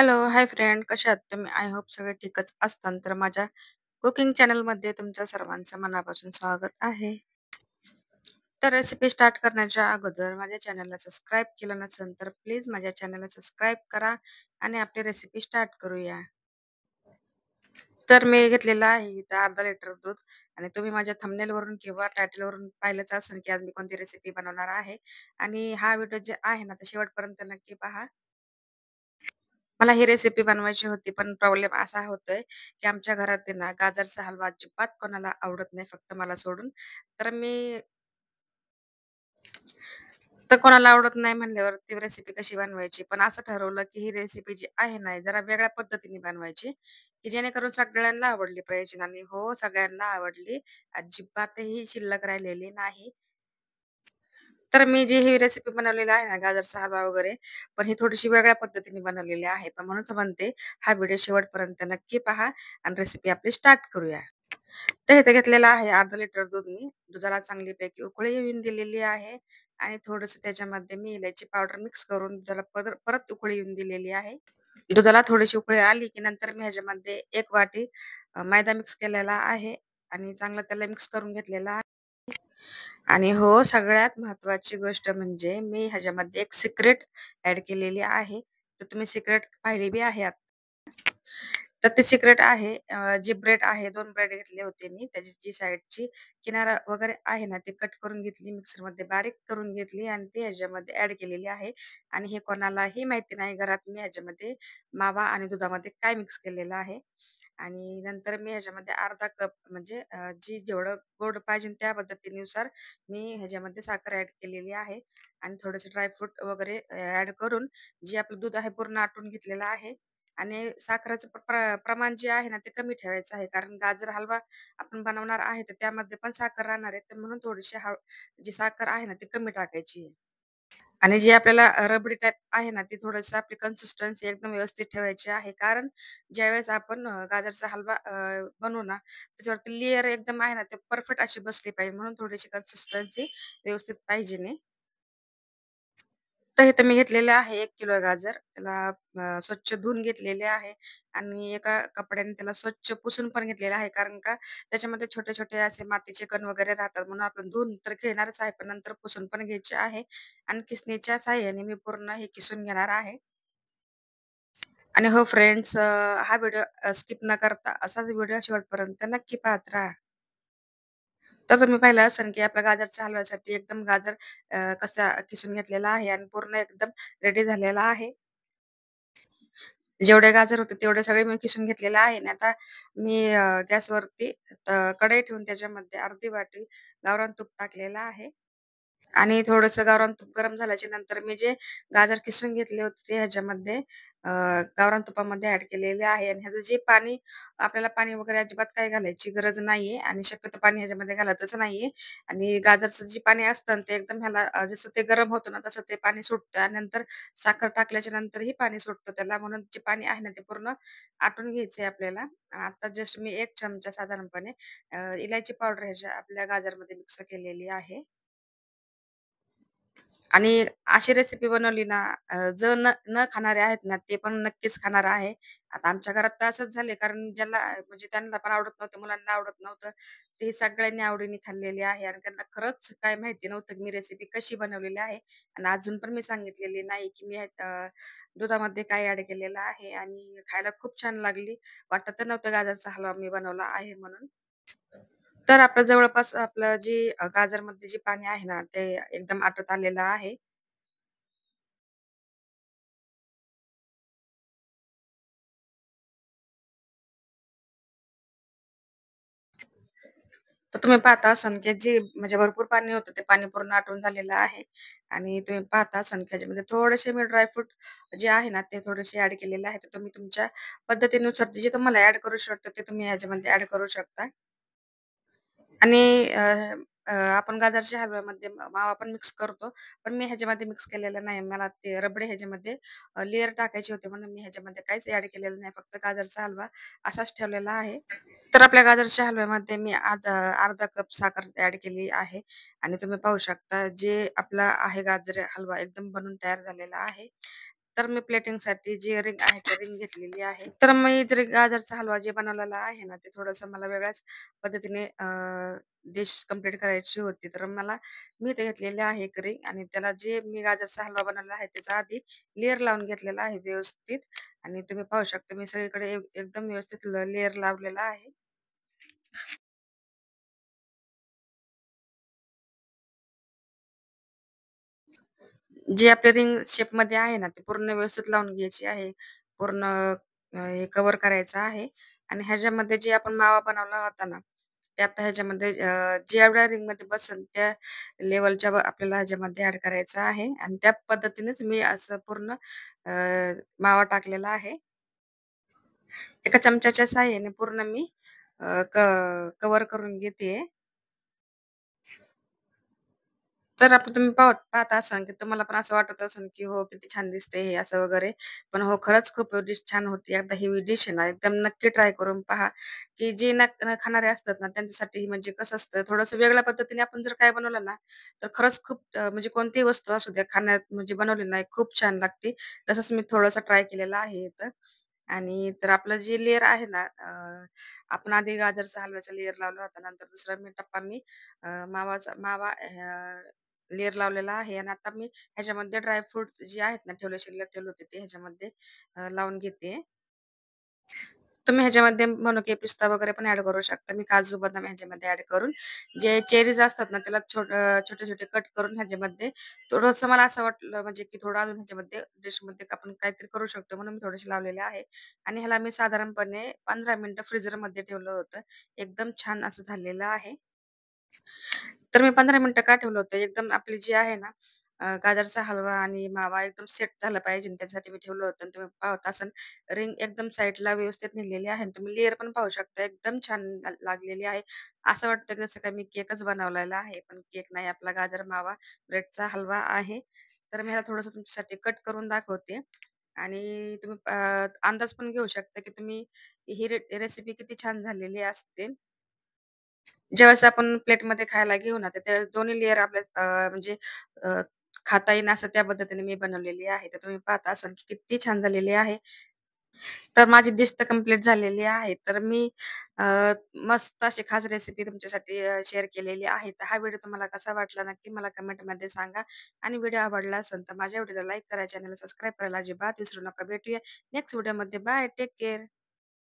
Hello, hi friend, कशा आहात तुम्ही? आय होप सगळे ठीकच असताल. तर माझ्या कुकिंग चॅनलमध्ये तुमच्या सर्वांचं मनापासून स्वागत आहे. तर रेसिपी स्टार्ट करण्याच्या अगोदर माझ्या चॅनलला सबस्क्राईब केलं नसेल तर प्लीज माझ्या चॅनलला सबस्क्राईब करा आणि आपली रेसिपी स्टार्ट करूया. तर मी घेतलेलं आहे इथं अर्धा लिटर दूध आणि तुम्ही माझ्या थंबनेलवरून किंवा टायटलवरून पाहिलंच असेल की आज मी कोणती रेसिपी बनवणार आहे आणि हा व्हिडिओ जे आहे ना, तो शेवटपर्यंत नक्की पहा. मला ही रेसिपी बनवायची होती, पण प्रॉब्लेम असा होतोय, की आमच्या घरात आहे ना, गाजरचा हलवा अजिबात कोणाला आवडत नाही, फक्त मला सोडून. तर मी तर कोणाला आवडत नाही म्हणल्यावर ती रेसिपी कशी बनवायची? पण असं ठरवलं, की ही रेसिपी जी आहे ना, जरा वेगळ्या पद्धतीने बनवायची, की जेणेकरून सगळ्यांना आवडली पाहिजे आणि हो, सगळ्यांना आवडली. अजिबातही शिल्लक राहिलेली नाही. तर मी जी ही रेसिपी बनवलेली आहे ना, गाजरचा हलवा वगैरे, पण ही थोडीशी वेगळ्या पद्धतीने बनवलेली आहे. पण म्हणूनच म्हणते, हा व्हिडिओ शेवटपर्यंत नक्की पहा आणि रेसिपी आपली स्टार्ट करूया. तर इथे घेतलेलं आहे अर्धा लिटर दूध मी. दुधाला चांगलीपैकी उकळी येऊन दिलेली आहे आणि थोडंसं त्याच्यामध्ये मी इलायची पावडर मिक्स करून दुधाला परत उकळी येऊन दिलेली आहे. दुधाला थोडीशी उकळी आली, की नंतर मी ह्याच्यामध्ये 1 वाटी मैदा मिक्स केलेला आहे आणि चांगलं त्याला मिक्स करून घेतलेला आहे. आणि हो, सगळ्यात महत्त्वाची गोष्ट म्हणजे मी ह्याच्यामध्ये एक सिक्रेट ॲड केलेली आहे. तर तुम्ही सिक्रेट पाहिली बी आहे आता. तर ते सिक्रेट आहे जी ब्रेड आहे 2 ब्रेड घेतले होते मी. त्याची जी साइडची किनारा वगैरे आहे ना, ते कट करून घेतली, मिक्सरमध्ये बारीक करून घेतली आणि ती ह्याच्यामध्ये ॲड केलेली आहे. आणि हे कोणालाही माहिती नाही घरात मी ह्याच्यामध्ये मावा आणि दुधामध्ये काय मिक्स केलेलं आहे. आणि नंतर मी ह्याच्यामध्ये अर्धा कप म्हणजे जी जेवढं गोड पाहिजे त्या पद्धतीनुसार मी ह्याच्यामध्ये साखर ॲड केलेली आहे आणि थोडेसे ड्रायफ्रूट वगैरे ॲड करून जे आपलं दूध आहे पूर्ण आटून घेतलेलं आहे आणि साखरेचं प्रमाण जे आहे ना ते कमी ठेवायचं आहे. कारण गाजर हलवा आपण बनवणार आहे, तर त्यामध्ये पण साखर राहणार आहे. तर म्हणून थोडीशी जी साखर आहे ना ती कमी टाकायची आहे. आणि जी आपल्याला रबडी टाइप आहे ना, ती थोडंसं आपली कन्सिस्टन्सी एकदम व्यवस्थित ठेवायची आहे. कारण ज्यावेळेस आपण गाजरचा हलवा बनवू ना, त्याच्यावरती लेयर एकदम आहे ना, ते परफेक्ट अशी बसली पाहिजे. म्हणून थोडीशी कन्सिस्टन्सी व्यवस्थित पाहिजे नाही. तर इथं मी घेतलेले आहे 1 किलो गाजर. त्याला स्वच्छ धुवून घेतलेले आहे आणि एका कपड्याने त्याला स्वच्छ पुसून पण घेतलेलं आहे. कारण का त्याच्यामध्ये छोटे-छोटे असे मातीचे कण वगैरे राहतात. म्हणून आपण धुवून तर घेणारच आहे, पण नंतर पुसून पण घ्यायचे आहे आणि किसणीच्या साहाय्याने मी पूर्ण हे किसून घेणार आहे. आणि हो फ्रेंड्स हा व्हिडिओ स्किप न करता असाच व्हिडिओ शेवटपर्यंत नक्की पाहत राहा. तर तुम्ही पाहिलं असेल, की आपल्या गाजरच्या हलव्यासाठी एकदम गाजर कसा किसून घेतलेला आहे आणि पूर्ण एकदम रेडी झालेला आहे. जेवढे गाजर होते तेवढे सगळे मी किसून घेतलेले आहे आणि आता मी गॅसवरती कढई ठेवून त्याच्यामध्ये अर्धी वाटी गावरान तूप टाकलेलं आहे. आणि थोडंसं गावरान तूप गरम झाल्याच्या नंतर मी जे गाजर किसून घेतले होते ते ह्याच्यामध्ये गावरान तुपामध्ये ॲड केलेले आहे आणि ह्याचं जे पाणी आपल्याला पाणी वगैरे अजिबात काही घालायची गरज नाहीये आणि शक्यतो पाणी ह्याच्यामध्ये घालतच नाहीये आणि गाजरचं जे पाणी असतं ना ते एकदम ह्याला जसं ते गरम होतं ना तसं ते पाणी सुटतं आणि नंतर साखर टाकल्याच्या नंतरही पाणी सुटतं त्याला म्हणून जे पाणी आहे ना ते पूर्ण आटून घ्यायचंय आपल्याला. आता जस्ट मी 1 चमचा साधारणपणे इलायची पावडर ह्याच्या आपल्या गाजरमध्ये मिक्स केलेली आहे. आणि अशी रेसिपी बनवली ना जो न न खाणारे आहेत ना, ते पण नक्कीच खाणार आहे. आता आमच्या घरात तर असंच झालंय कारण ज्याला म्हणजे त्यांना पण आवडत नव्हतं, मुलांना आवडत नव्हतं. ते सगळ्यांनी आवडीने खाल्लेली आहे आणि त्यांना खरंच काय माहिती नव्हतं, की मी रेसिपी कशी बनवलेली आहे आणि अजून पण मी सांगितलेली नाही, की मी दुधामध्ये काय ॲड केलेलं आहे आणि खायला खूप छान लागली. वाटत नव्हतं गाजरचा हलवा मी बनवला आहे म्हणून. तर आपलं जवळपास आपलं जी गाजरमध्ये जे पाणी आहे ना, ते एकदम आटत आलेलं आहे. तर तुम्ही पाहता असाल की जे म्हणजे भरपूर पाणी होतं, ते पाणी पूर्ण आटून झालेलं आहे आणि तुम्ही पाहता असाल की ह्याच्यामध्ये थोडेसे मी ड्रायफ्रूट जे आहे ना, ते थोडेसे ॲड केलेले आहे. तर तुम्ही तुमच्या पद्धतीनुसार जे तुम्हाला ॲड करू शकता, ते तुम्ही ह्याच्यामध्ये ॲड करू शकता. आणि अ, अ, आपण गाजरच्या हलव्यामध्ये मावा पण मिक्स करतो. पण मी ह्याच्यामध्ये मिक्स केलेलं नाही. मला ते रबडी ह्याच्यामध्ये लेयर टाकायची होती म्हणून मी ह्याच्यामध्ये काहीच ॲड केलेलं नाही. फक्त गाजरचा हलवा असाच ठेवलेला आहे. तर आपल्या गाजरच्या हलव्यामध्ये मी अर्धा कप साखर ॲड केली आहे आणि तुम्ही पाहू शकता जे आपला आहे गाजर हलवा एकदम बनून तयार झालेला आहे. तर मी प्लेटिंगसाठी जी रिंग आहे, ती रिंग घेतलेली आहे. तर मी जरी गाजरचा हलवा जे बनवलेला आहे ना, ते थोडंसं मला वेगळ्याच पद्धतीने डिश कंप्लीट करायची होती. तर मी इथे घेतलेले आहे एक रिंग आणि त्याला जे मी गाजरचा हलवा बनवला आहे, त्याचा आधी लेयर लावून घेतलेला आहे व्यवस्थित आणि तुम्ही पाहू शकता मी सगळीकडे एकदम व्यवस्थित लेयर लावलेला आहे. जी आपली रिंग शेपमध्ये आहे ना, ती पूर्ण व्यवस्थित लावून घ्यायची आहे. पूर्ण हे कव्हर करायचं आहे आणि ह्याच्यामध्ये जे आपण मावा बनवला होता ना, ते आता ह्याच्यामध्ये जेवढ्या रिंगमध्ये बसेल त्या लेव्हलच्या आपल्याला ह्याच्यामध्ये ॲड करायचं आहे आणि त्या पद्धतीनेच मी असं पूर्ण अ, मावा टाकलेला आहे. एका चमच्याच्या साहाय्याने पूर्ण मी कव्हर करून घेतेय. तर आता तुम्ही पाहत असाल, की तुम्हाला पण असं वाटत असेल, की हो किती छान दिसते हे असं वगैरे. पण हो खरंच खूप डिश छान होती. एकदा ही डिश आहे ना, एकदम नक्की ट्राय करून पहा, की जे न खाणारे असतात ना, त्यांच्यासाठी म्हणजे कसं असतं थोडंसं वेगळ्या पद्धतीने आपण जर काय बनवलं ना, तर खरंच खूप म्हणजे कोणतीही वस्तू असू द्या खाण्यात म्हणजे बनवली ना, खूप छान लागते. तसंच मी थोडंसं ट्राय केलेलं आहे इथं. आणि तर आपलं जे लेयर आहे ना, आपण आधी गाजरचा हलव्याचा लेयर लावला होता. नंतर दुसरा टप्पा मी मावा लेयर लावलेला आहे आणि आता मी ह्याच्यामध्ये ड्राय फ्रुट्स जे आहेत ना शिल्लक ठेवले होते ते ह्याच्यामध्ये लावून घेते. तुम्ही ह्याच्यामध्ये मनुके, पिस्ता वगैरे पण ॲड करू शकता. मी काजू, बदाम ह्याच्यामध्ये ॲड करून जे चेरीज असतात ना त्याला छोटे-छोटे कट करून ह्याच्यामध्ये थोडंसं मला असं वाटलं म्हणजे की थोडं अजून ह्याच्यामध्ये डिशमध्ये आपण काहीतरी करू शकतो म्हणून मी थोडेसे लावलेले आहे आणि ह्याला मी साधारणपणे 15 मिनिटं फ्रीझरमध्ये ठेवलं होतं. एकदम छान असं झालेलं आहे. तर मी 15 मिनिटं का ठेवलं होतं, एकदम आपली जी आहे ना गाजरचा हलवा आणि मावा एकदम सेट झाला पाहिजे आणि त्याच्यासाठी मी ठेवलं होतं आणि तुम्ही पाहत असाल रिंग एकदम साईडला व्यवस्थित नेलेली आहे आणि तुम्ही लेयर पण पाहू शकता. एकदम छान लागलेली आहे. असं वाटतं की जसं काही मी केकच बनवलेला आहे, पण केक नाही आपला गाजर मावा ब्रेडचा हलवा आहे. तर मी ह्याला थोडंसं तुमच्यासाठी कट करून दाखवते आणि तुम्ही अंदाज पण घेऊ शकता की तुम्ही ही रेसिपी किती छान झालेली असते. ज्यावेळेस आपण प्लेटमध्ये खायला घेऊ ना, तर त्यावेळेस दोन्ही लेयर आपल्या म्हणजे अ, खाता येईन असं त्या पद्धतीने मी बनवलेली आहे. तर तुम्ही पाहता असाल की किती छान झालेली आहे. तर माझी डिश तर कंप्लीट झालेली आहे. तर मी अ, मस्त अशी खास रेसिपी तुमच्यासाठी शेअर केलेली आहे. तर हा व्हिडिओ तुम्हाला कसा वाटला नक्की मला कमेंटमध्ये सांगा आणि व्हिडिओ आवडला असेल तर माझ्या व्हिडिओला लाईक करा, चॅनलला सबस्क्राईब करायला अजिबात विसरू नका. भेटूया नेक्स्ट व्हिडिओमध्ये. बाय. Take care.